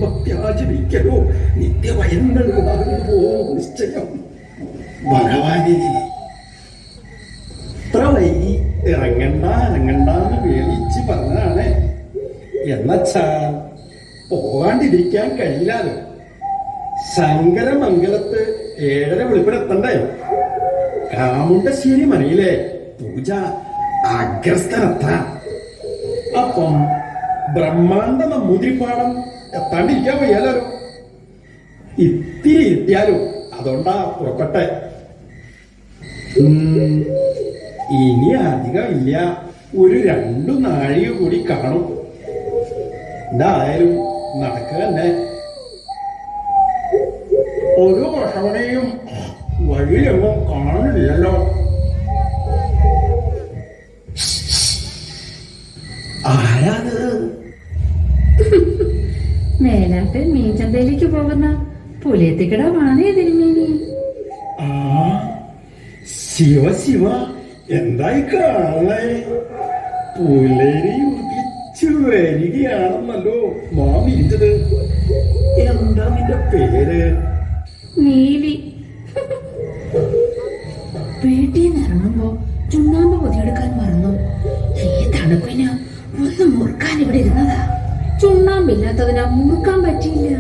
ഭക്ത്യാചരിക്കലോ നിത്യഭയങ്ങൾ ഉണ്ടാകുമ്പോ നിശ്ചയം. ഭഗവാനെ ഇത്ര വൈകി ഇറങ്ങണ്ടെന്ന് വേളിച്ച് പറഞ്ഞതാണ്. എന്നച്ചാ പോകാണ്ടിരിക്കാൻ കഴിയില്ലാലോ. ശങ്കരമംഗലത്ത് 7:30 വെളുപ്പിനെത്തണ്ടേ. കാമുണ്ടശ്ശേരി മനയിലെ പൂജ അഗ്രസ്ഥനെത്താം. അപ്പം ബ്രഹ്മാണ്ട നമ്പൂതിരിപ്പാടം എത്താണ്ടിരിക്കാൻ വയ്യാലോ. ഇത്തിരി എത്തിയാലോ. അതുകൊണ്ടാ പുറപ്പെട്ടെ. ഇനി അധികം ഇല്ല, ഒരു 2 നാഴിക കൂടി കാണും. എന്തായാലും നടക്കുക തന്നെ. ഒരു വർഷവനെയും വഴിയെങ്ങും കാണുന്നില്ലല്ലോ. ആരാത്? മേലാട്ട് മീൻചന്തയിലേക്ക് പോകുന്ന പുലിയത്തിക്കട വാണേ തിരുമേനി. ശിവ ശിവ, എന്തായി കാണേ? പുലരി ഉദിച്ചു വരികയാണെന്നല്ലോ മാം ഇരിച്ചത്. എന്താ നിന്റെ പേര്? നീലി. വീട്ടിൽ നിന്ന് ഇറങ്ങുമ്പോ ചുണ്ണാമ്പ് പൊതിയെടുക്കാൻ മറന്നു. ഈ തണുപ്പിന് ഒന്ന് മുറുക്കാൻ ഇവിടെ ഇരുന്നതാ. ചുണ്ണാമ്പില്ലാത്തതിനാ മുറുക്കാൻ പറ്റിയില്ല.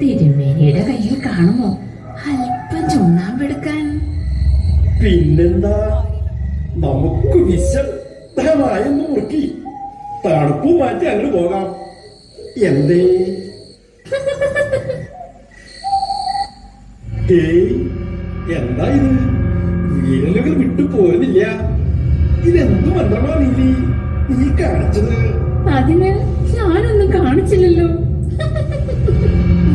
തിരുമേനിയുടെ കയ്യിൽ കാണുമോ അല്പം ചുണ്ണാമ്പെടുക്കാൻ? പിന്നെന്താ, നമുക്ക് വിശദമായൊന്ന് മുറുക്കി തണുപ്പ് മാറ്റി അങ്ങോട്ട് പോകാം. എന്തേ? ഏയ്, എന്താ ഇത്? വിരലുകൾ വിട്ടു പോരുന്നില്ല. ഇതെന്തു മന്ത്രമാ നീ കാണിച്ചത്? അതിന് ഞാനൊന്നും കാണിച്ചില്ലല്ലോ.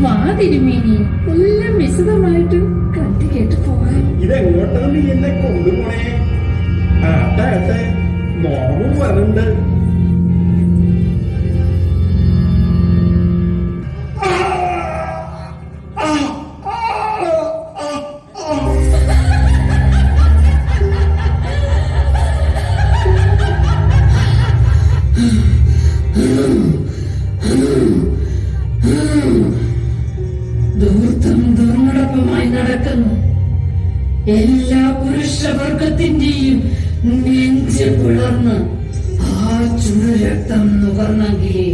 വാ തിരുമേനി, എല്ലാം വിശദമായിട്ട് കണ്ടു കേട്ട് പോകാൻ. ഇതെങ്ങോട്ടാണ് നീ എന്നെ കൊണ്ടുപോണേ? ആട്ടെ, മോമും വരണ്ട്. ദൂർത്തം ദുർനടപ്പുമായി നടക്കുന്നു. എല്ലാ പുരുഷവർഗത്തിന്റെയും നെഞ്ച് പിളർന്ന് ആ ചുടുരക്തം നുകർന്നെങ്കിലേ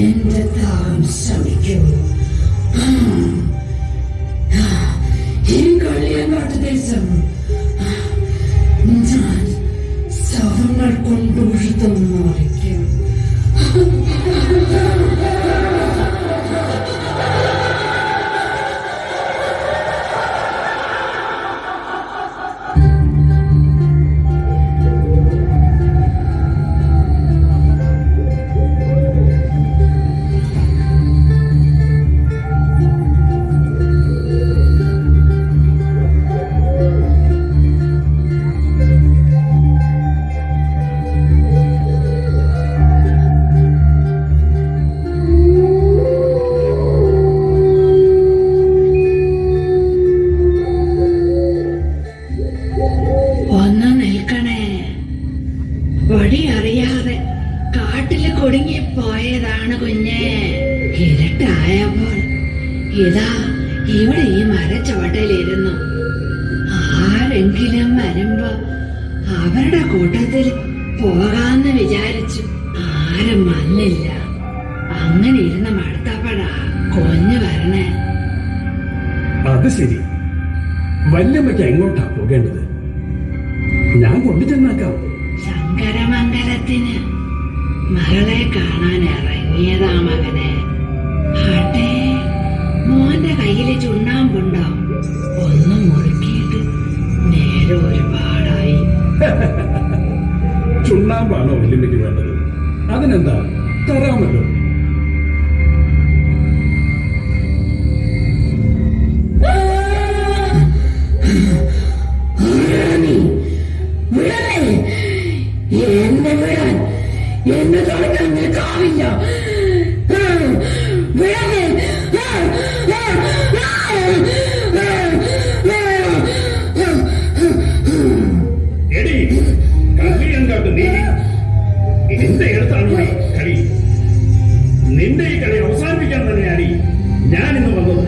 എന്റെ താം ശമിക്കൂ. ഈ കളിയങ്ങാട്ട് ദേശം ഞാൻ ശവങ്ങൾ കൊണ്ടുഴുതും മറിക്കും. ഒന്ന് നിൽക്കണേ. വഴി അറിയാതെ കാട്ടില് കുടുങ്ങിപ്പോയതാണ് കുഞ്ഞെ. ഇരുട്ടായപ്പോൾ ഇതാ ഇവിടെ ഈ മരച്ചോട്ടയിലിരുന്നു. ആരെങ്കിലും വരുമ്പോ അവരുടെ കൂട്ടത്തിൽ പോകാന്ന് വിചാരിച്ചു. ആരും വന്നില്ല. അങ്ങനെ ഇരുന്ന് മടുത്തപ്പോഴാ കൊഞ്ഞു വരണേ. അത് ശരി, വല്യമ്മയ്ക്ക് എങ്ങോട്ടാ പോകേണ്ടത്? ഞാൻ കൊണ്ടു ചെന്നാക്കാം. ശങ്കരമംഗലത്തിന് മകളെ കാണാൻ ഇറങ്ങിയതാ മകനെ. ആട്ടെ, മോന്റെ കയ്യില് ചുണ്ണാമ്പുണ്ടോ? ഒന്ന് മുറുക്കിയിട്ട് നേരെ ഒരുപാടായി. ചുണ്ണാമ്പാണോ വല്യമ്മയ്ക്ക് വേണ്ടത്? അതിനെന്താ, തരാമല്ലോ. എന്നെ വിടാൻ എന്നെ തുടക്കാൻ നിൽക്കാവില്ല. എടി കല്ലിയങ്കാട്ട് നീ നിന്റെ അടുത്താണ് കളി. നിന്റെ ഈ കളി അവസാനിപ്പിക്കാൻ തന്നെയാണ് ഞാൻ ഇന്ന് വന്നത്.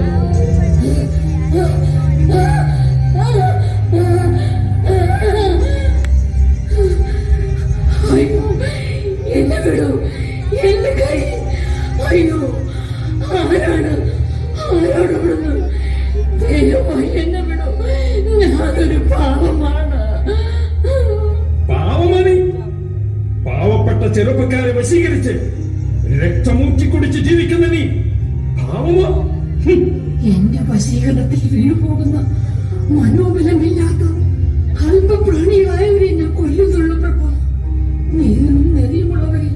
എന്നെ വിടൂ, എന്റെ കൈ. അയ്യോ, ആരാണ് ആരോടോടുന്നു? ദൈവമായി എന്നെ വിടൂ, ഞാനൊരു പാവമാണ്. പാവമാണ്? പാവപ്പെട്ട ചെറുപ്പക്കാരെ വശീകരിച്ച് രക്തമൂറ്റി കുടിച്ച് ജീവിക്കുന്ന നീ പാവമോ? എന്റെ വശീകരണത്തിൽ വീണുപോകുന്ന മനോബലമില്ലാത്ത അല്പപ്രാണികളായവരെ ഞാൻ കൊല്ലുന്നുള്ളൂ പ്രഭു. നീരും നെറിയുമുള്ളവരെ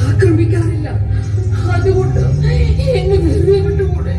ആക്രമിക്കാറില്ല. അതുകൊണ്ട് എന്നെ വെറുതെ വിട്ടുകൂടെ?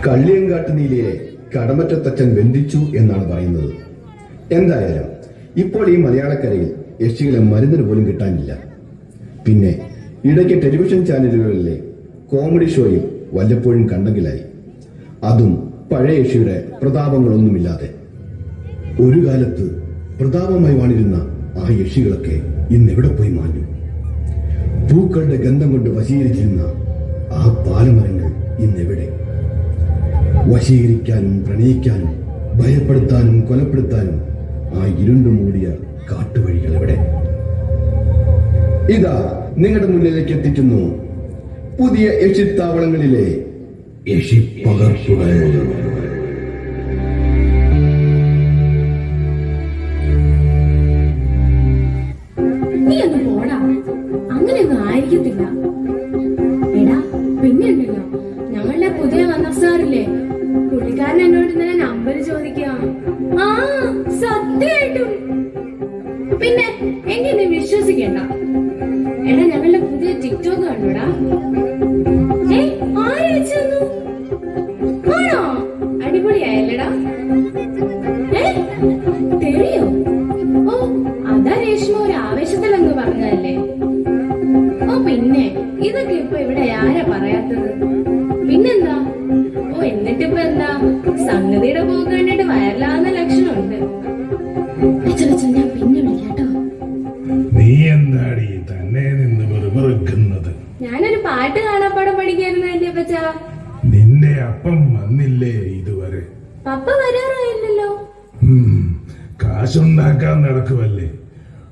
കള്ളിയങ്കാട്ട് നീലിയെ കടമറ്റത്തച്ഛൻ ബന്ധിച്ചു എന്നാണ് പറയുന്നത്. എന്തായാലും ഇപ്പോൾ ഈ മലയാളക്കരയിൽ യക്ഷികളെ മരുന്നിന് പോലും കിട്ടാനില്ല. പിന്നെ ഇടയ്ക്ക് ടെലിവിഷൻ ചാനലുകളിലെ കോമഡി ഷോയിൽ വല്ലപ്പോഴും കണ്ടെങ്കിലായി, അതും പഴയ യക്ഷിയുടെ പ്രതാപങ്ങളൊന്നുമില്ലാതെ. ഒരു കാലത്ത് പ്രതാപമായി വാണിരുന്ന ആ യക്ഷികളൊക്കെ ഇന്നെവിടെ പോയി മാഞ്ഞു? പൂക്കളുടെ ഗന്ധം കൊണ്ട് വശീകരിച്ചിരുന്ന ആ പാലമരങ്ങൾ ഇന്നെവിടെ? വശീകരിക്കാനും പ്രണയിക്കാനും ഭയപ്പെടുത്താനും കൊലപ്പെടുത്താനും ആ ഇരുണ്ടു മൂടിയ കാട്ടുവഴികൾ എവിടെ? ഇതാ നിങ്ങളുടെ മുന്നിലേക്ക് എത്തിക്കുന്നു പുതിയ യക്ഷിത്താവളങ്ങളിലെ യക്ഷിപ്പകർപ്പുകൾ. നീ ഒന്ന് പോടാ, അങ്ങനെയൊന്നും ആയിരിക്കത്തില്ല. എടാ പിന്നെയുണ്ടല്ലോ, ഞങ്ങളുടെ പുതിയ വന്ന സാറില്ലേ, പുള്ളിക്കാരൻ എന്നോട് ഇന്നലെ നമ്പർ ചോദിക്കാം. ആ സത്യമായിട്ടും. പിന്നെ എങ്കിൽ നീ വിശ്വസിക്കണ്ട. എടാ ഞങ്ങളുടെ പുതിയ ടിക്ടോക്ക് കണ്ടോടാ. ആരയച്ചു? ആണോ? അടിപൊളിയായല്ലേടാ? തെളിയോ? ഓ അതാ രേഷ്മ ഒരു ആവേശത്തിലെന്ന് പറഞ്ഞതല്ലേ? ഓ പിന്നെ ഇതൊക്കെ ഇപ്പൊ ഇവിടെ ആരാ പറയാത്തത്? പിന്നെന്താ? ഓ എന്നിട്ടിപ്പോ എന്താ, സംഗതിയുടെ പോക്ക് കണ്ടിട്ട് വയറിലാവുന്ന ലക്ഷണമുണ്ട്. ഞാൻ പിന്നെ വിളിക്കാട്ടോ. നീ എന്താടി തന്നെ നിന്ന് വെറുതെക്കുന്നത്? ഞാനൊരു പാട്ട് കാണാപ്പാടം പഠിക്കായിരുന്നു എന്റെ പച്ച. നിന്റെ അപ്പം വന്നില്ലേ ഇതുവരെ? പപ്പ വരാറായില്ലല്ലോ. കാശുണ്ടാക്കാൻ നടക്കുവല്ലേ,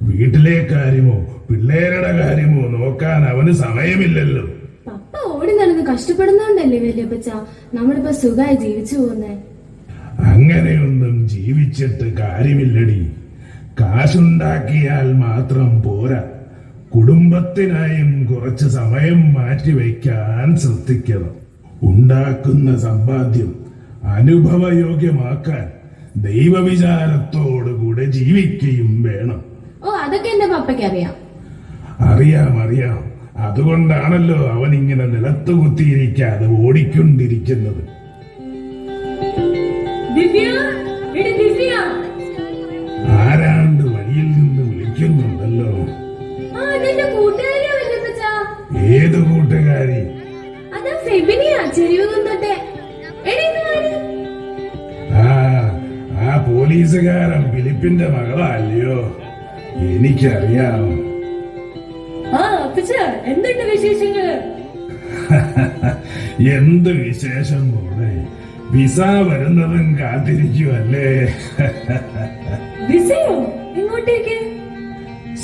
വീട്ടിലെ കാര്യമോ പിള്ളേരുടെ കാര്യമോ നോക്കാൻ അവന് സമയമില്ലല്ലോ. പപ്പ ഓടി നടന്ന് കഷ്ടപ്പെടുന്നോണ്ടല്ലേ വല്യപ്പച്ച നമ്മളിപ്പോ സുഖമായി ജീവിച്ചു പോകുന്നേ. അങ്ങനെയൊന്നും ജീവിച്ചിട്ട് കാര്യമില്ലടി. കാശുണ്ടാക്കിയാൽ മാത്രം പോരാ, കുടുംബത്തിനായും കുറച്ച് സമയം മാറ്റിവെക്കാൻ ശ്രദ്ധിക്കണം. ഉണ്ടാക്കുന്ന സമ്പാദ്യം അനുഭവയോഗ്യമാക്കാൻ ദൈവവിചാരത്തോടുകൂടെ ജീവിക്കുകയും വേണം. ഓ അതൊക്കെ എന്റെ പപ്പയ്ക്ക് അറിയാം. അറിയാം. അതുകൊണ്ടാണല്ലോ അവൻ ഇങ്ങനെ നിലത്ത് കുത്തിയിരിക്കാതെ ഓടിക്കൊണ്ടിരിക്കുന്നത്. ആരാണ്ട് വഴിയിൽ നിന്ന് വിളിക്കുന്നുണ്ടല്ലോ. ഏത് കൂട്ടുകാരി? ആ പോലീസുകാരൻ ഫിലിപ്പിന്റെ മകളല്ലയോ? എനിക്കറിയാം. എന്തുണ്ട് വിശേഷങ്ങള്? എന്ത് വിശേഷം മോളെ, വിസ വരുന്നതും കാത്തിരിക്കുവല്ലേ? വിസയോ? എങ്ങോട്ടേക്ക്?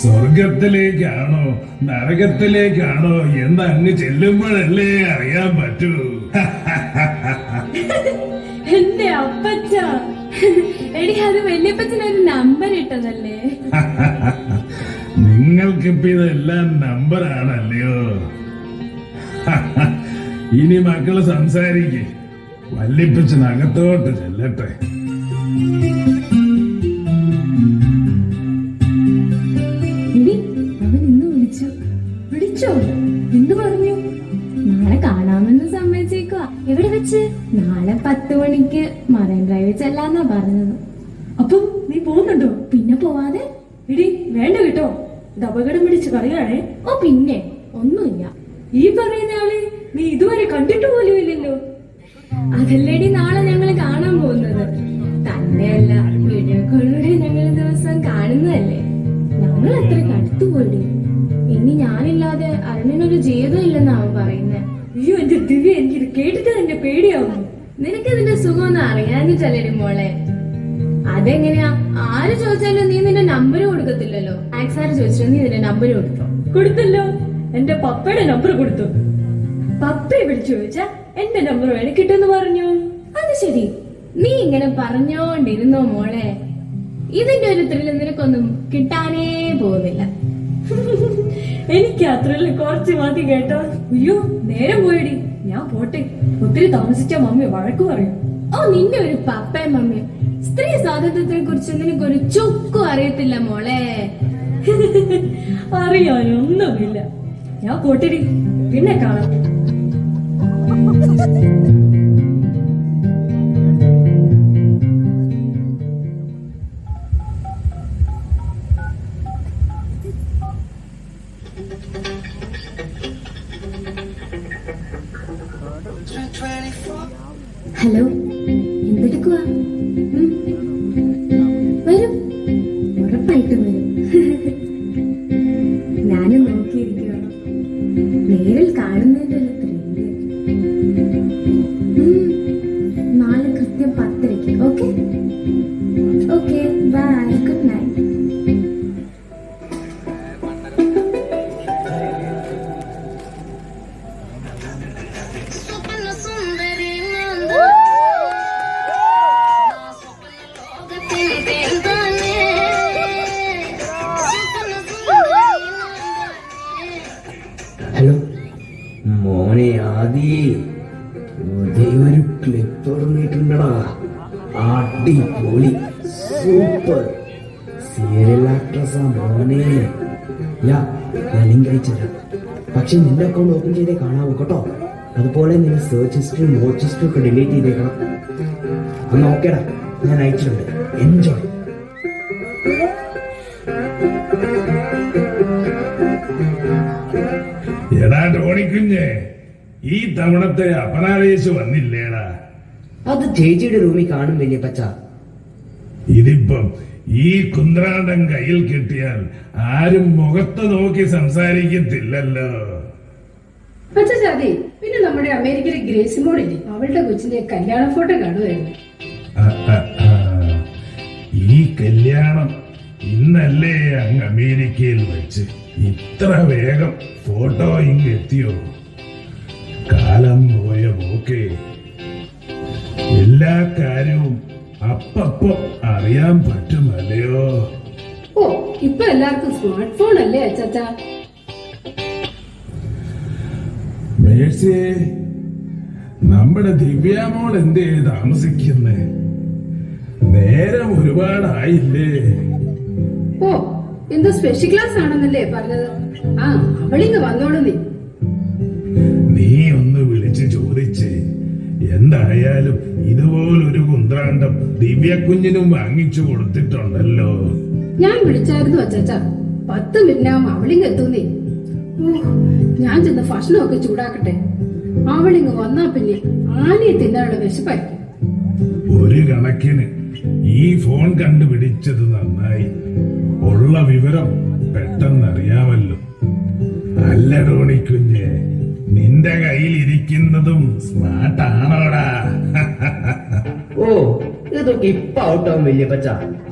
സ്വർഗത്തിലേക്കാണോ നരകത്തിലേക്കാണോ എന്ന് അങ്ങ് ചെല്ലുമ്പോഴല്ലേ അറിയാൻ പറ്റൂ. എന്റെ അപ്പച്ച, എടി അത് വല്യപ്പച്ചനൊരു നമ്പർ ഇട്ടതല്ലേ? നിങ്ങൾക്കിപ്പോ ഇതെല്ലാം നമ്പറാണല്ലയോ? ഇനി മക്കള് സംസാരിക്കേ, വല്യപ്പച്ചനകത്തോട്ട് ചെല്ലട്ടെ. അവൻ ഇന്ന് വിളിച്ചോ? എന്ത് പറഞ്ഞു? നാളെ കാണാമെന്ന് സമ്മതിച്ചേക്കുവാ. എവിടെ വെച്ച്? നാളെ 10 മണിക്ക് മറൈൻ ഡ്രൈവിൽ ചെല്ലാന്നാ പറഞ്ഞത്. അപ്പം നീ പോകുന്നുണ്ടോ? പിന്നെ പോവാതെ? ഇടി വേണ്ട കേട്ടോ, ഇത് അപകടം പിടിച്ച് പറയുകയാണേ. ഓ പിന്നെ ഒന്നുമില്ല. ഈ പറയുന്ന ആളെ നീ ഇതുവരെ കണ്ടിട്ട് പോലും ഇല്ലല്ലോ. അതല്ലേടി നാളെ ഞങ്ങള് കാണാൻ പോകുന്നത്. തന്നെയല്ല, വീഡിയോ കോളിലൂടെ ഞങ്ങൾ ദിവസം കാണുന്നതല്ലേ. ഞങ്ങൾ അത്രയ്ക്ക് അടുത്തു പോയി. ഇനി ഞാനില്ലാതെ അരുണിനൊരു ജീവിതം ഇല്ലെന്നാ അവൻ പറയുന്നേ. അയ്യോ എന്റെ ദിവ്യ, എനിക്കിത് കേട്ടിട്ട് തന്നെ പേടിയാവുന്നു. നിനക്കിതിന്റെ സുഖമൊന്നും അറിയാഞ്ഞിട്ടല്ലേടി മോളെ. അതെങ്ങനെയാ? ആര് ചോദിച്ചാലും നീ നിന്റെ നമ്പർ കൊടുക്കത്തില്ലല്ലോ. ആക്സാര് ചോദിച്ചാൽ നീ നിന്റെ നമ്പർ കൊടുത്തോ? കൊടുത്തല്ലോ, എന്റെ പപ്പയുടെ നമ്പർ കൊടുത്തു. പപ്പയെ വിളിച്ചു ചോദിച്ചാ എന്റെ നമ്പർ വേണം കിട്ടുമെന്ന് പറഞ്ഞു. അത് ശരി, നീ ഇങ്ങനെ പറഞ്ഞോണ്ടിരുന്നോ മോളെ? ഇതിന്റെ ഒരു ത്രില്ല് നിനക്കൊന്നും കിട്ടാനേ പോകുന്നില്ല. എനിക്ക് അത്രയുള്ള കുറച്ച് മതി കേട്ടോ. അയ്യോ നേരം പോയടി, ഞാൻ പോട്ടെ. ഒത്തിരി താമസിച്ച മമ്മി വഴക്ക് പറയും. ഓ നിന്റെ ഒരു പപ്പയും മമ്മിയും. സ്ത്രീ സ്വാതന്ത്ര്യത്തെ കുറിച്ച് നിനക്കൊരു ചുക്കും അറിയത്തില്ല മോളെ. അറിയാനൊന്നുമില്ല. ഞാൻ പോട്ടെടി, പിന്നെ കാണാം. ഹലോ, എന്തെടുക്കുവാ? വരും, ഉറപ്പായിട്ടും വരും. ഞാനും നോക്കിയിരിക്കുക, നേരിൽ കാണുന്നതിന്റെ ഒരു ത്രില്ല്. നാളെ കൃത്യം 10:00. Okay okay, bye, good night. Hello മോനെ ആദി, ഒരു ക്ലിപ്പ് തുടങ്ങിയിട്ടുണ്ടടാ. അടിപൊളി, സൂപ്പർ സീരിയൽ ആക്ട്രസാ മോനെ. ഞാൻ ലിങ്ക് അയച്ചില്ല, പക്ഷെ നിന്റെ അക്കൗണ്ട് ഓപ്പൺ ചെയ്തേ കാണാവൂ കേട്ടോ. അതുപോലെ നിന്റെ സെർച്ച് ഹിസ്റ്ററി വാച്ച് ഹിസ്റ്ററി ഒക്കെ ഡിലീറ്റ് ചെയ്തേക്കണം. ഒന്ന് ഓക്കേടാ, ഞാൻ അയച്ചിട്ടുണ്ട്. എൻജോയ്. എടാ ടോണിക്കുഞ്ഞ്, ഈ തവണത്തെ അപനാവേശ് വന്നില്ലേടാ? അത് ചേച്ചിയുടെ റൂമിൽ കാണും വലിയ പച്ച. ഇതിപ്പം ഈ കുന്ത്രാണ്ടം കയ്യിൽ കിട്ടിയാൽ ആരും മുഖത്ത് നോക്കി സംസാരിക്കത്തില്ലല്ലോ. അതെ, പിന്നെ നമ്മുടെ അമേരിക്കയിലെ ഗ്രേസി മോളില്ലേ, അവളുടെ കൊച്ചിന്റെ കല്യാണ ഫോട്ടോ കാണുമായിരുന്നു. ആ, ആ, ആ. ഈ കല്യാണം ഇന്നല്ലേ അങ്ങ് അമേരിക്കയിൽ വെച്ച്? ഇത്ര വേഗം ഫോട്ടോ ഇങ്ങ് എത്തിയോ? കാലം പോയ പോക്കേ. എല്ലാ കാര്യവും അപ്പപ്പം അറിയാൻ പറ്റുമല്ലയോ? ഓ, ഇപ്പൊ എല്ലാവർക്കും സ്മാർട്ട് ഫോൺ അല്ലേ അച്ചാച്ചാ? മേഴ്സിയെ, നമ്മുടെ ദിവ്യാമോൾ എന്തേ താമസിക്കുന്നേ? നേരം ഒരുപാടായില്ലേ? ഓ, എന്തോ സ്പെഷ്യൽ ക്ലാസ് ആണെന്നല്ലേ പറഞ്ഞത്? ആ, അവളിങ്ങ് വന്നോളൂ നീ. നീ ഒന്ന് വിളിച്ചു ചോദിച്ചേ. എന്തായാലും ഇതുപോലൊരു കുന്ത്രാണ്ടം ദിവ്യക്കുഞ്ഞിനും വാങ്ങിച്ചു കൊടുത്തിട്ടുണ്ടല്ലോ. ഞാൻ വിളിച്ചായിരുന്നു അച്ചാച്ചാ. 10 മിനിറ്റാവും അവളിങ്ങ് എത്തുന്നേ. ഓ, ഞാൻ ചെന്ന് ഭക്ഷണമൊക്കെ ചൂടാക്കട്ടെ. അവളിങ്ങ് വന്നാ പിന്നെ ആനയെ തിന്നാനുള്ള വിശപ്പായിരിക്കും. ഒരു കണക്കിന് ഈ ഫോൺ കണ്ടുപിടിച്ചത് നന്നായി. ഉള്ള വിവരം പെട്ടെന്നറിയാമല്ലോ. അല്ല ടോണിക്കുഞ്ഞ്, നിന്റെ കയ്യിൽ ഇരിക്കുന്നതും സ്മാർട്ട് ആണോടാ? ഓ, ഇതൊക്കെ ഇപ്പൊ ഔട്ടാവും വലിയ പച്ച.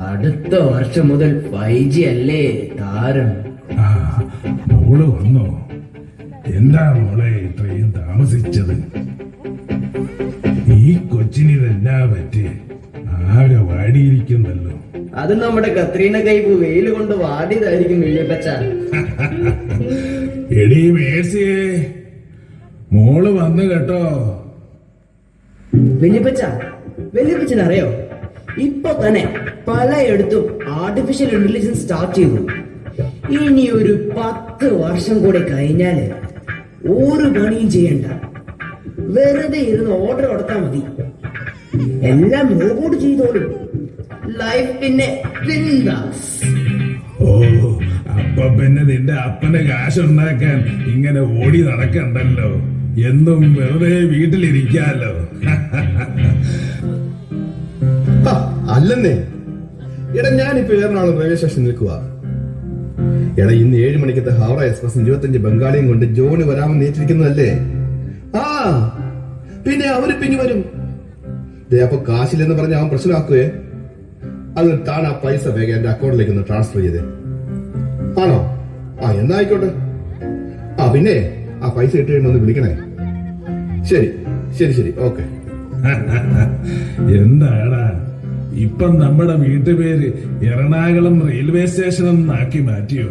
അടുത്ത വർഷം മുതൽ 5G അല്ലേ താരം. ആ, മോള് വന്നോ? എന്താ മോളെ ഇത്രയും താമസിച്ചത്? ഈ കൊച്ചിനിതെന്നാ പറ്റി? ആകെ വാടിയിരിക്കുന്നല്ലോ. അത് നമ്മുടെ കത്രീന കൈപ്പ് വെയിൽ കൊണ്ട് വാടിയതായിരിക്കും വലിയ പച്ച. എടീ മേഴ്സിയെ, മോള് വന്നു കേട്ടോ. വലിയപ്പച്ചനറിയോ, ഇപ്പൊ തന്നെ പലയിടത്തും ആർട്ടിഫിഷ്യൽ ഇന്റലിജൻസ് സ്റ്റാർട്ട് ചെയ്തു. ഇനി ഒരു 10 വർഷം കൂടെ കഴിഞ്ഞാല് ഒരു പണിയും ചെയ്യണ്ട, വെറുതെ ഇരുന്ന് ഓർഡർ കൊടുത്താൽ മതി. എല്ലാം റോബോട്ട് ചെയ്തോളും. ലൈഫ് പിന്നെ ബിന്ദാസ്. ഓ, അപ്പൊ പിന്നെ നിന്റെ അപ്പന് കാശുണ്ടാക്കാൻ ഇങ്ങനെ ഓടി നടക്കണ്ടല്ലോ. എന്നും വെറുതെ വീട്ടിലിരിക്കാലോ. അല്ലെന്നേ. എടാ, ഞാനിപ്പോ എറണാകുളം റെയിൽവേ സ്റ്റേഷൻ നിൽക്കുക. എടാ, ഇന്ന് 7 മണിക്കത്തെ ഹൗറ എക്സ്പ്രസ് 25 ബംഗാളിയും കൊണ്ട് ജോണി വരാമെന്ന് ഏറ്റിരിക്കുന്നതല്ലേ? ആ, പിന്നെ അവര് പിന്നെ വരും. അപ്പൊ കാശില്ലെന്ന് പറഞ്ഞ അവൻ പ്രശ്നമാക്കുവേ. അത് താൻ ആ പൈസ വേഗം എന്റെ അക്കൗണ്ടിലേക്ക് ഒന്ന് ട്രാൻസ്ഫർ ചെയ്തേ. ആണോ? ആ, എന്നാ ആയിക്കോട്ടെ. ആ, പിന്നെ ആ പൈസ ഇട്ട് ഒന്ന് വിളിക്കണേ. ശരി ശരി ശരി, ഓക്കെ. എന്താടാ, ഇപ്പം നമ്മുടെ വീട്ടുപേര് എറണാകുളം റെയിൽവേ സ്റ്റേഷൻ എന്നാക്കി മാറ്റിയോ?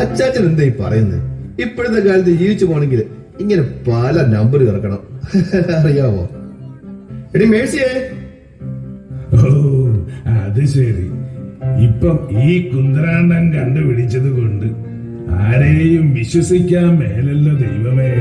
അച്ചാച്ചൻ എന്താ ഈ പറയുന്നത്? ഇപ്പോഴത്തെ കാലത്ത് ജീവിച്ചു പോണെങ്കിൽ ഇങ്ങനെ പല നമ്പർ കിടക്കണം. അറിയാവോ? എടി മേഴ്സിയേ. ഓ, അത് ശരി. ഇപ്പം ഈ കുന്ത്രാണ്ടം കണ്ടുപിടിച്ചത് കൊണ്ട് ആരെയും വിശ്വസിക്കാൻ മേലല്ലോ ദൈവമേ.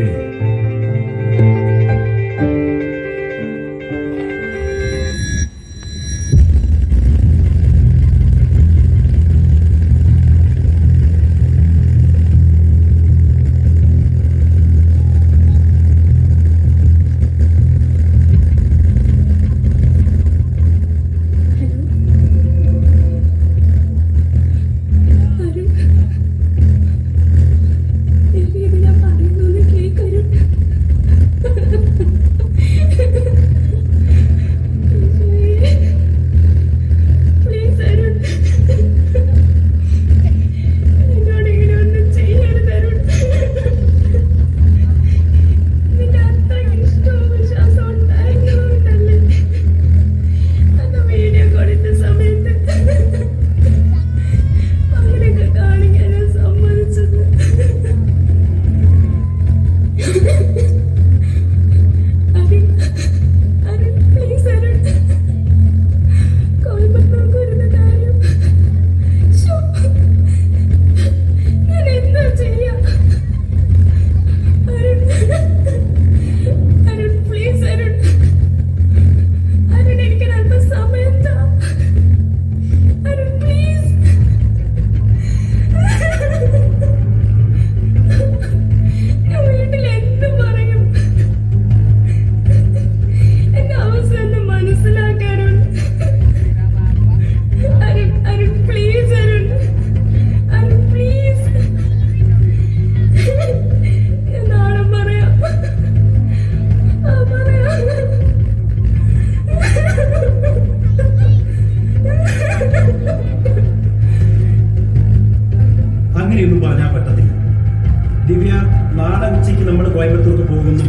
നാളെ ഉച്ചയ്ക്ക് നമ്മൾ കോയമ്പത്തൂർക്ക് പോകുന്നു.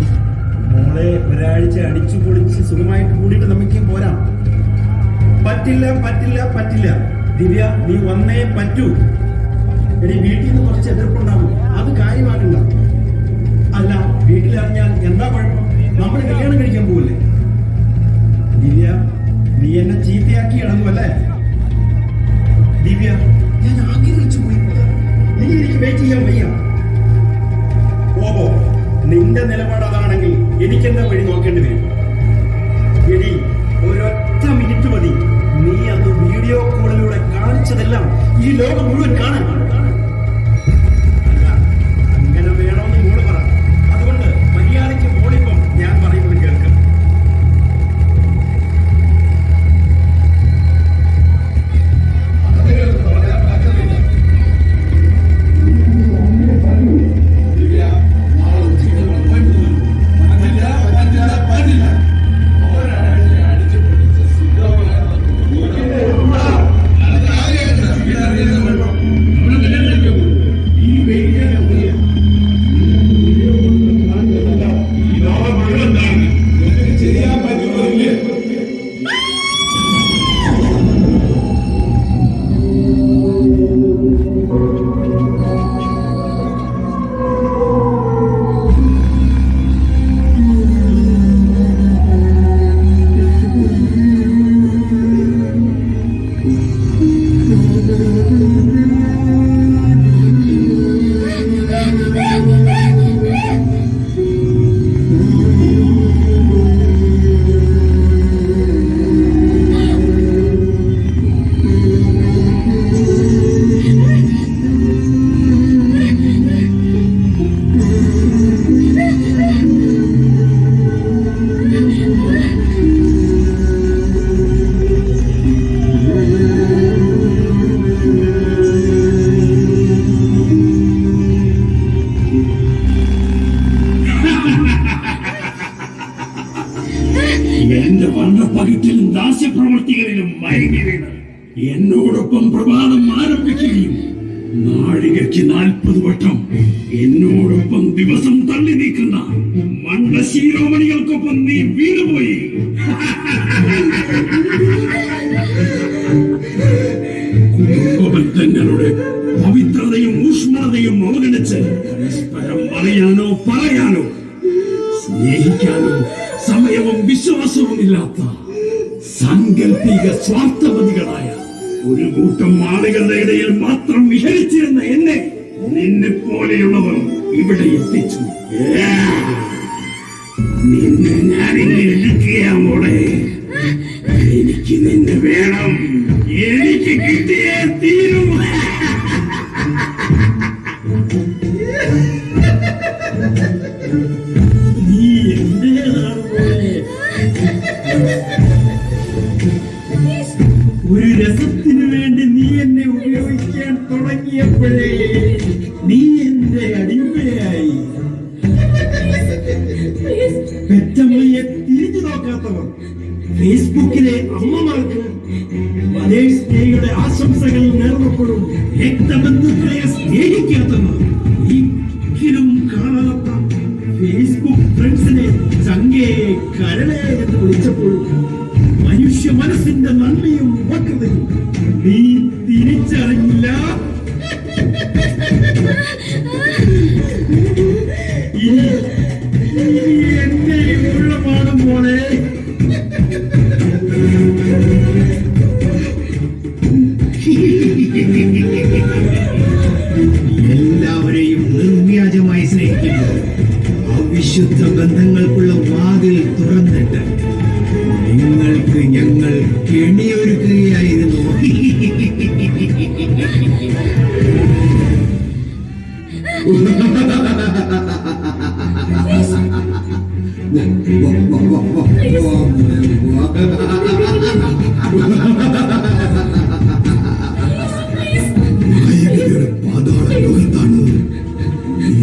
മോളെ ഒരാഴ്ച അടിച്ചു പൊളിച്ച് സുഖമായിട്ട് കൂടിയിട്ട് നമുക്ക് പോരാം. പറ്റില്ല പറ്റില്ല പറ്റില്ല ദിവ്യ, നീ വന്നേ പറ്റൂ. എടി, വീട്ടിൽ നിന്ന് കുറച്ച് എതിർപ്പുണ്ടാവും, അത് കാര്യമാക്കണ്ട. അല്ല, വീട്ടിലറിഞ്ഞാൽ എന്താ കുഴപ്പം? നമ്മൾ കല്യാണം കഴിക്കാൻ പോകില്ലേ? ദിവ്യ, നീ എന്നെ ചീത്തയാക്കി ഇടങ്ങുമല്ലേ? ദിവ്യ, ഞാൻ ആഗ്രഹിച്ചു പോയി. നീ എനിക്ക് വെയിറ്റ് ചെയ്യാൻ വയ്യ. ഓഹോ, നിന്റെ നിലപാട് അതാണെങ്കിൽ എനിക്കെന്താ വഴി നോക്കേണ്ടി വരും. എടി, ഒരൊറ്റ മിനിറ്റ് മതി. നീ അന്ന് വീഡിയോ കോളിലൂടെ കാണിച്ചതെല്ലാം ഈ ലോകം മുഴുവൻ കാണാൻ. അങ്ങനെ വേണമെന്ന് മോള് പറ. അതുകൊണ്ട് മര്യാദയ്ക്ക് മോളിപ്പം ഞാൻ പറയുന്നത് കേൾക്കും. എന്റെ വർണ്ണപ്പകിട്ടിലും ദാസ്യപ്രവർത്തികളിലും മയങ്ങി വീണ് എന്നോടൊപ്പം പ്രഭാതം ആരംഭിക്കുകയും നാഴികയ്ക്ക് 40 വട്ടം എന്നോടൊപ്പം ദിവസം തള്ളി നീക്കുന്ന മണ്ഡശീരോമണികൾക്കൊപ്പം നീ വീണുപോയി. കുടുംബബന്ധങ്ങളുടെ പവിത്രതയും ഊഷ്മളതയും അവഗണിച്ച് പരസ്പരം അറിയാനോ പറയാനോ സ്നേഹിക്കാനോ സമയവും വിശ്വാസവും ഇല്ലാത്ത സാങ്കല്പിക സ്വാർത്ഥപതികളായ ഒരു കൂട്ടം ആളുകളുടെ ഇടയിൽ മാത്രം വിഹരിച്ചിരുന്ന എന്നെ നിന്നെ പോലെയുള്ളവർ ഇവിടെ എത്തിച്ചു. നിന്നെ ഞാനിങ്ങനെ എടുക്കുകയാമോടെ. എനിക്ക് നിന്നെ വേണം, എനിക്ക് കിട്ടിയേ തീരും. നീ എന്റേതാണ് പോലെ. ഒരു രസത്തിനു വേണ്ടി നീ എന്നെ ഉപയോഗിക്കാൻ തുടങ്ങിയപ്പോഴേ നീ എന്റെ അടിമയായി. പെറ്റമ്മയെ തിരിഞ്ഞു നോക്കാത്തവർ, ഫേസ്ബുക്കിലെ അമ്മമാർക്ക് മദേഴ്സ് ഡേയുടെ ആശംസകൾ നേർന്നപ്പോഴും രക്തബന്ധുക്കളെ സ്നേഹിക്കാത്തവർ, ഒരിക്കലും കാണാത്ത ഫേസ്ബുക്ക് ഫ്രണ്ട്സിനെ ചങ്കേ കരളേ എന്ന് വിളിച്ചപ്പോഴും മനുഷ്യ മനസ്സിന്റെ നന്മയും വക്രതയും നീ തിരിച്ചറിഞ്ഞില്ല. എന്റെ ഉള്ളമാണ് മോളെ. എല്ലാവരെയും നിർവ്യാജമായി സ്നേഹിക്കുന്നു. അവിശുദ്ധ ബന്ധങ്ങൾക്കുള്ള വാതിൽ തുറന്നിട്ട് നിങ്ങൾക്ക് ഞങ്ങൾ കെണിയൊരുക്കുകയായിരുന്നു. പാതാള ലോകത്താണ്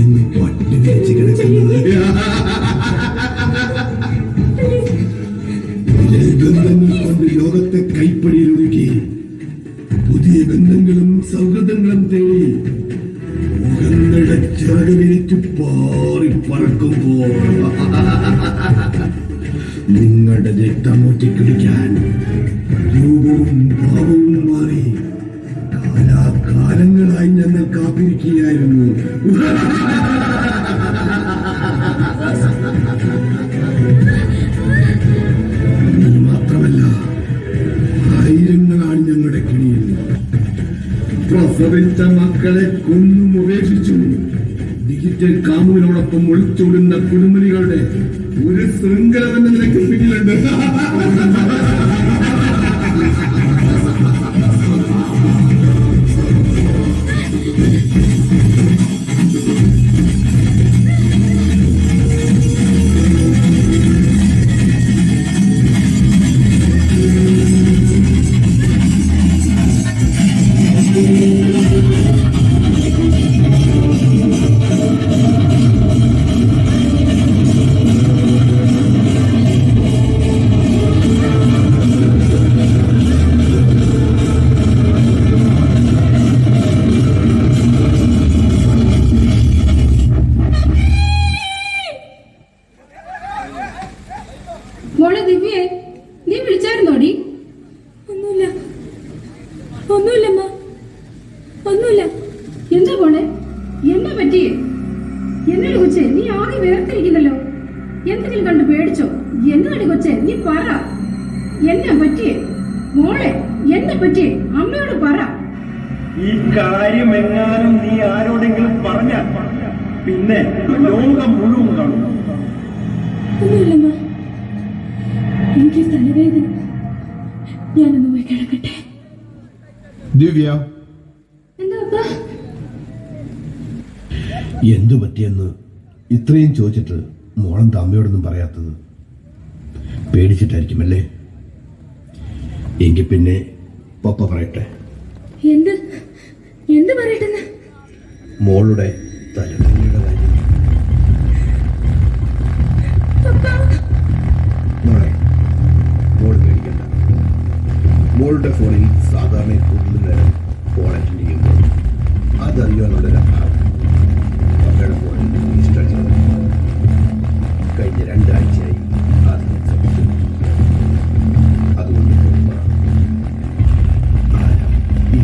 ഇന്ന് പട്ടി വിരിച്ച് കിടക്കുന്നത്. ബന്ധങ്ങൾ കൊണ്ട് ലോകത്തെ കൈപ്പടിയിലൊതുക്കി പുതിയ ബന്ധങ്ങളും സൗഹൃദങ്ങളും തേടി ചിറക് വിരിച്ചു പാറി പറക്കുമ്പോൾ നിങ്ങളുടെ രക്തമൂറ്റി കുടിക്കാൻ രൂപവും ഭാവവും മാറി കാലാകാലങ്ങളായി ഞങ്ങൾ കാത്തിരിക്കുകയായിരുന്നു. നീ മാത്രമല്ല, ആയിരങ്ങളാണ് ഞങ്ങളുടെ കിണിയിൽ. പ്രസവിച്ച മക്കളെ കൊന്നും ഉപേക്ഷിച്ചു ഡിജിറ്റൽ കാമുവിനോടൊപ്പം ഒളിച്ചോടുന്ന കുടുംബിനികളുടെ ഒരു ശൃംഖല തന്നെ നിനക്ക് പിന്നിലുണ്ട്. മോളെ ദിവ്യേ, നീ വിളിച്ചായിരുന്നോടി? ഒന്നുമില്ല, ഒന്നുമില്ലമ്മ, ഒന്നുമില്ല. എന്താ മോളെ, എന്നെ പറ്റിയേ? എന്നോട് കൊച്ചേ, നീ ആകെ വേർത്തിരിക്കുന്നല്ലോ. എന്തെങ്കിലും കണ്ട് പേടിച്ചോ? എന്നോട് കൊച്ചേ, നീ പറ, എന്നെ പറ്റിയേ? മോളെ, എന്നെ പറ്റിയേ? അമ്മയോട് പറ. ഈ കാര്യം എങ്ങാനും നീ ആരോടെങ്കിലും പറഞ്ഞാൽ പിന്നെ ലോകം മുഴുവൻ കാണും. ഒന്നുമില്ലമ്മ, എനിക്ക് തലവേദന. ഞാനൊന്ന് പോയി കിടക്കട്ടെ. ദിവ്യ, എന്താ അപ്പ? എന്തു പറ്റിയെന്ന് ഇത്രയും ചോദിച്ചിട്ട് മോളെന്താ അമ്മയോടൊന്നും പറയാത്തത്? പേടിച്ചിട്ടായിരിക്കും അല്ലേ? എങ്കിൽ പിന്നെ പപ്പ പറയട്ടെ. എന്ത് എന്ത് പറയട്ടെന്ന്? മോളുടെ തലവേദനയുടെ കാര്യം. മോളെ, മോൾ പേടിക്കണ്ട. മോളുടെ ഫോണിൽ സാധാരണ കൂടുതൽ നേരം ഫോൺ അറ്റൻഡ് ചെയ്യുമ്പോൾ അതറിയാനുള്ളൊരു അഭാവം അമ്മയുടെ ഫോണിൽ ഇൻസ്റ്റാൾ ചെയ്തു. കഴിഞ്ഞ 2 ആഴ്ചയായി ആദ്യം ശ്രമിച്ചു. അതുകൊണ്ട് ആരാ ഈ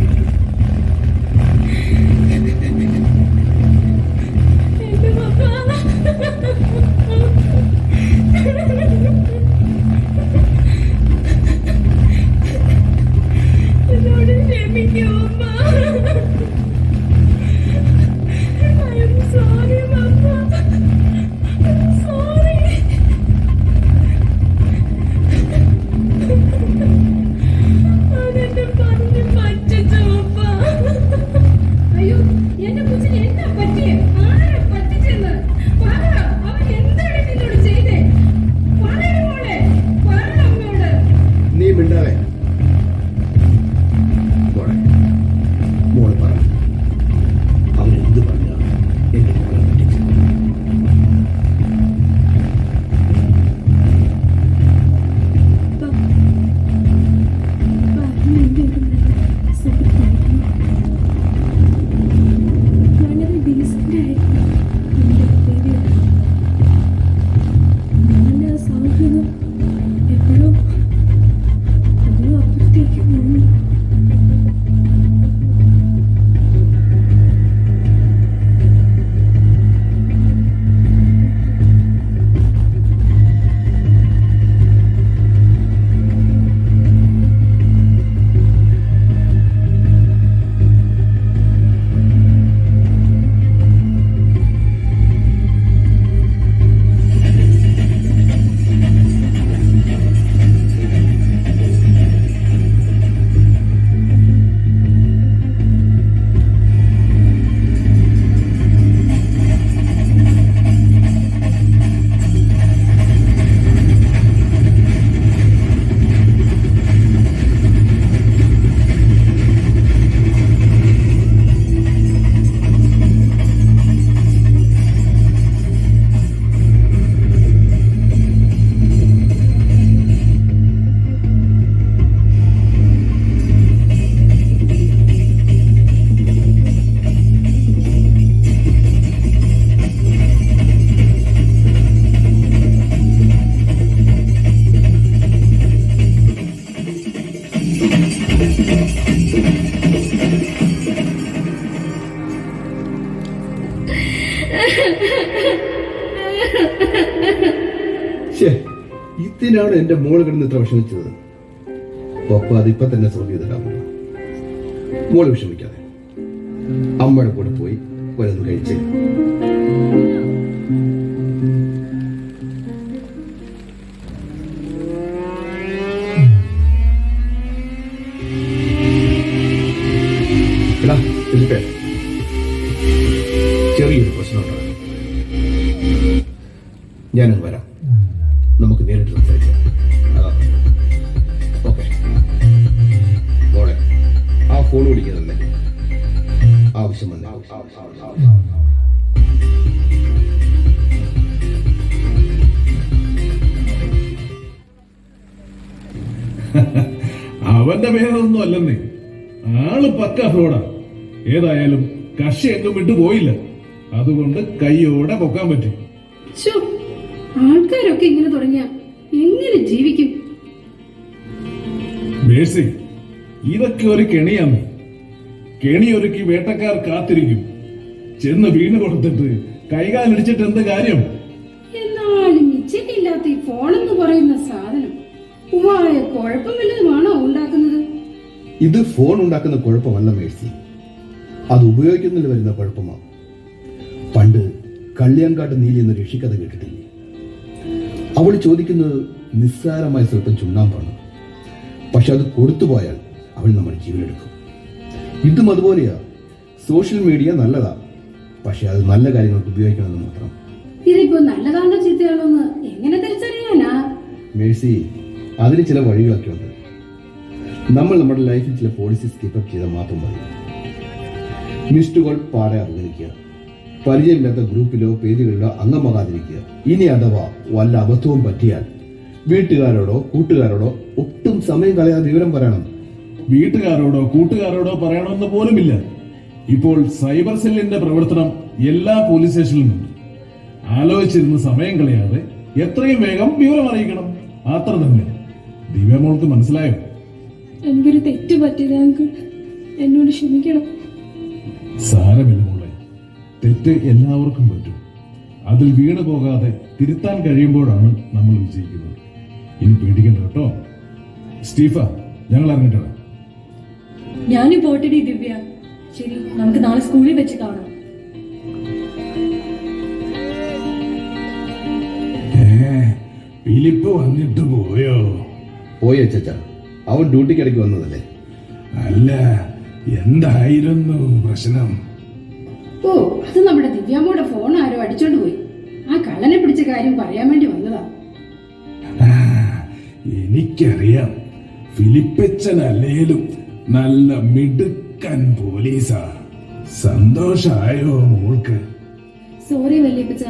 ഇതിനാണ് എന്റെ മോള് കിടന്ന് ഇത്ര വിഷമിച്ചത്. പപ്പ അതിപ്പോ തന്നെ സോൾവ് ചെയ്തിട്ടാണ്. മോള് വിഷമിക്കാതെ അമ്മയുടെ കൂടെ പോയി വല്ലതും കഴിച്ചേ. എടാ ഫിലിപ്പേ, ചെറിയൊരു പ്രശ്നമുണ്ട്. ഞാനങ്ങ് വരാം, നമുക്ക് നേരിട്ട് സംസാരിക്കാം. ഓക്കെ മോളെ, ആ ഫോൺ വിളിക്കുന്നുണ്ടേ, ആവശ്യം വന്നേ. അവന്റെ പേരൊന്നും അല്ലെന്നേ, ആള് പക്ക ഫ്രോഡാ. ഏതായാലും കക്ഷി എങ്ങും വിട്ടു പോയില്ല, അതുകൊണ്ട് കൈയോടെ പൊക്കാൻ പറ്റി. ശ്ശോ, ആൾക്കാരൊക്കെ ഇങ്ങനെ തുടങ്ങിയ എങ്ങനെ ജീവിക്കും? മേഴ്സി, ഇതൊക്കെ ഒരു കെണിയാണ്. കെണിയൊരുക്കി വേട്ടക്കാർ കാത്തിരിക്കും. ചെന്ന് വീണ് കൊടുത്തിട്ട് കൈകാലിടിച്ചിട്ട് എന്ത് കാര്യം? എന്നാലും നിശ്ചയില്ലാത്ത ഈ ഫോണെന്ന് പറയുന്ന സാധനം ഉവായ കുഴപ്പം വല്ലതുമാണോ ഉണ്ടാക്കുന്നത്? ഇത് ഫോൺ ഉണ്ടാക്കുന്ന കുഴപ്പമല്ല മേഴ്സി, അത് ഉപയോഗിക്കുന്നതിൽ വരുന്ന കുഴപ്പമാണ്. പണ്ട് കള്ളിയാങ്കാട്ട് നീലി എന്ന ഋഷിക്കഥ കേട്ടിട്ടില്ലേ? അവൾ ചോദിക്കുന്നത് നിസ്സാരമായ സ്വല്പം ചുണ്ണാമ്പാണ്. പക്ഷെ അത് കൊടുത്തുപോയാൽ അവൾ നമ്മുടെ ജീവനെടുക്കും. ഇതും അതുപോലെയാ. സോഷ്യൽ മീഡിയ നല്ലതാ, പക്ഷെ അത് നല്ല കാര്യങ്ങൾക്ക് ഉപയോഗിക്കണമെന്ന് മാത്രം. ഇതിപ്പോ നല്ലതാണോ ചീത്തയാണോ എന്ന് എങ്ങനെ തിരിച്ചറിയാനാ? മേഴ്സി, അതിന് ചില വഴികളൊക്കെ ഉണ്ട്. നമ്മൾ നമ്മുടെ ലൈഫിൽ ചില പോളിസീസ് കീപ്പപ്പ് ചെയ്താൽ മാത്രം മതി. മിസ്ഡ് കോൾ പാടെ അവഗണിക്കുക, പരിചയമില്ലാത്ത ഗ്രൂപ്പിലോ പേജുകളിലോ അംഗമാകാതിരിക്കുക. ഇനി അഥവാ വല്ല അബദ്ധവും പറ്റിയാൽ വീട്ടുകാരോടോ കൂട്ടുകാരോടോ ഒട്ടും സമയം കളയാതെ വിവരം പറയണം. വീട്ടുകാരോടോ കൂട്ടുകാരോടോ പറയണമെന്ന് പോലുമില്ല. ഇപ്പോൾ സൈബർ സെല്ലിന്റെ പ്രവർത്തനം എല്ലാ പോലീസ് സ്റ്റേഷനിലുമുണ്ട്. ആലോചിച്ചിരുന്ന് സമയം കളയാതെ എത്രയും വേഗം വിവരം അറിയിക്കണം, അത്ര തന്നെ. ദിവ്യമോൾക്ക് മനസ്സിലായോ? എനിക്കൊരു തെറ്റ് പറ്റിയത് അങ്കിൾ, എന്നോട് ക്ഷമിക്കണം. സാരമില്ല മോളെ, തെറ്റ് എല്ലാവർക്കും പറ്റും. അതിൽ വീണ് പോകാതെ തിരുത്താൻ കഴിയുമ്പോഴാണ് നമ്മൾ വിജയിക്കുന്നത്. ഇനി പേടിക്കണ്ട കേട്ടോ. സ്റ്റീഫ, ഞങ്ങൾ ഇറങ്ങിട്ടോ. ഞാനും പോട്ടടി ദിവ്യ. ശരി, നമുക്ക് നാളെ സ്കൂളിൽ വെച്ച് കാണാം. ഫിലിപ്പ് വന്നിട്ട് പോയോ? പോയി അച്ഛാ, അവൻ ഡ്യൂട്ടിക്ക് ഇടയ്ക്ക് വന്നതല്ലേ. അല്ല, എന്തായിരുന്നു പ്രശ്നം? ഓ, അത് നമ്മുടെ ദിവ്യാമ്മയുടെ ഫോൺ ആരോ അടിച്ചോണ്ട് പോയി. ആ കള്ളനെ പിടിച്ച കാര്യം പറയാൻ വേണ്ടി വന്നതാ. എനിക്കറിയാം, ഫിലിപ്പച്ചൻ അല്ലേലും നല്ല മിടുക്കൻ പോലീസാ. സന്തോഷായോ മോൾക്ക്? സോറി വല്യപ്പച്ച.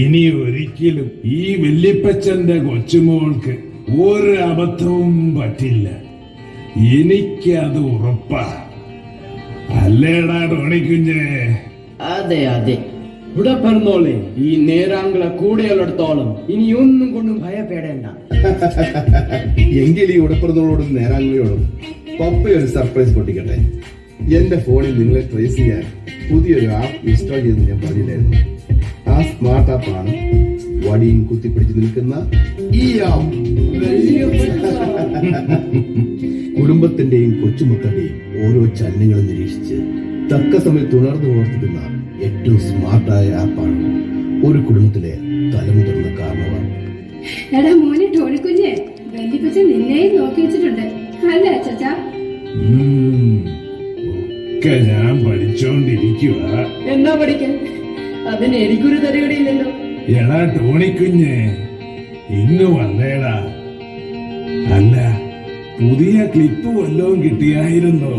ഇനി ഒരിക്കലും ഈ വല്യപ്പച്ചന്റെ കൊച്ചുമോൾക്ക് ഒരു അബദ്ധവും പറ്റില്ല, എനിക്കത് ഉറപ്പാ. അല്ലേടാ ടോണിക്കുഞ്ഞേ? അതെ അതെ, ഇവിടെ പറഞ്ഞോളെ. ഈ നേരാങ്കളെ കൂടെയുള്ളിടത്തോളം ഇനി ഒന്നും കൊണ്ടും ഭയപ്പെടേണ്ട. എങ്കിൽ ഈ ഉടപ്പുറത്തോടും നേരാങ്ങളോടും പപ്പ ഒരു സർപ്രൈസ് പൊട്ടിക്കട്ടെ. എന്റെ ഫോണിൽ നിങ്ങളെ ട്രേസ് ചെയ്യാൻ പുതിയൊരു ആപ്പ് ഇൻസ്റ്റാൾ ചെയ്തെന്ന് ഞാൻ പറഞ്ഞില്ലായിരുന്നു. ആ സ്മാർട്ട് ആപ്പാണ് വടിയും കുത്തിപ്പിടിച്ച് നിൽക്കുന്ന ഈ ആപ്പ്. കുടുംബത്തിന്റെയും കൊച്ചുമക്കളുടെയും ഓരോ ചലനങ്ങളും നിരീക്ഷിച്ച് തക്ക സമയത്ത് ഉണർന്നു പ്രവർത്തിക്കുന്ന ഏറ്റവും സ്മാർട്ടായ ആപ്പാണ് ഒരു കുടുംബത്തിലെ തലമുതിർന്ന കാരണമാണ്. എടാ മോനെ ടോണിക്കുഞ്ഞെ, വല്യപ്പച്ചൻ നിന്നെയും നോക്കി വെച്ചിട്ടുണ്ട് അല്ലേ അച്ചാ? ഒക്കെ ഞാൻ പഠിച്ചോണ്ടിരിക്കുക. എന്നാ പഠിക്കാൻ? അതിന് എനിക്കൊരു തരകടിയില്ലല്ലോ. എടാ ടോണിക്കുഞ്ഞേ, ഇന്ന് വന്നേടാ. അല്ല, പുതിയ ക്ലിപ്പ് വല്ലതും കിട്ടിയായിരുന്നോ?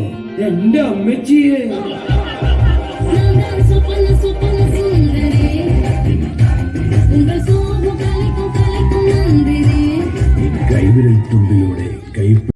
എന്റെ അമ്മച്ചിയെ കൈവിരൽ തുമ്പിലൂടെ കൈ